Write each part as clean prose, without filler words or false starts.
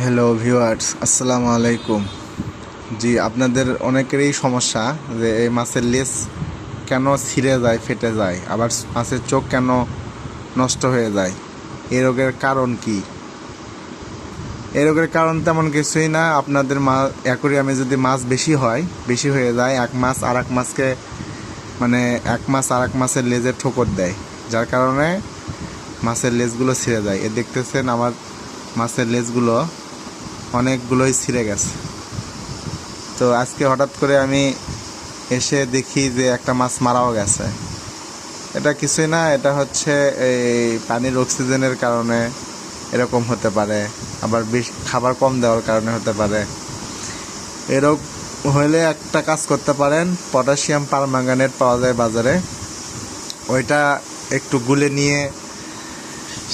Hello viewers, আসসালামু আলাইকুম। জি, আপনাদের অনেকেরই সমস্যা যে এই মাছের লেজ কেন ছিঁড়ে যায়, ফেটে যায়, আবার মাছের চোখ কেন নষ্ট হয়ে যায়। এই রোগের কারণ কি? এই রোগের কারণ তেমন কিছুই না। আপনাদের অ্যাকোরিয়ামে যদি মাছ বেশি হয়ে যায়, এক মাছ আর এক মাছকে এক মাছ আর এক মাছের লেজে ঠোকর দেয়, যার কারণে মাছের লেজগুলো ছিঁড়ে যায়। দেখতেছেন আমার মাছের লেজগুলো অনেকগুলোই ছিঁড়ে গেছে। তো আজকে হঠাৎ করে আমি এসে দেখি যে একটা মাছ মারাও গেছে। এটা কিছুই না, এটা হচ্ছে এই পানির অক্সিজেনের কারণে এরকম হতে পারে, আবার খাবার কম দেওয়ার কারণে হতে পারে। এরকম হলে একটা কাজ করতে পারেন, পটাশিয়াম পারম্যাঙ্গানেট পাওয়া যায় বাজারে, ওইটা একটু গুলে নিয়ে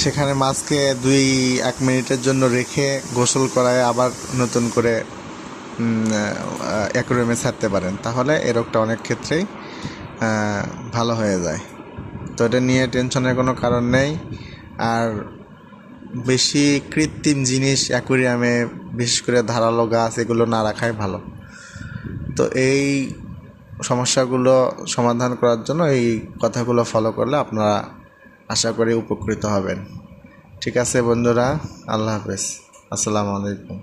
সেখানে মাছকে 2-1 মিনিটের জন্য রেখে গোসল করায় আবার নতুন করে অ্যাকোয়ারিয়ামে ছাড়তে পারেন, তাহলে এ রোগটা অনেক ক্ষেত্রেই ভালো হয়ে যায়। তো এটা নিয়ে টেনশনের কোনো কারণ নেই। আর বেশি কৃত্রিম জিনিস অ্যাকোয়ারিয়ামে, বিশেষ করে ধারালো গাছ, এগুলো না রাখাই ভালো। তো এই সমস্যাগুলো সমাধান করার জন্য এই কথাগুলো ফলো করলে আপনারা আশা করি উপকৃত হবেন। ঠিক আছে বন্ধুরা, আল্লাহ হাফেজ, আসসালামু আলাইকুম।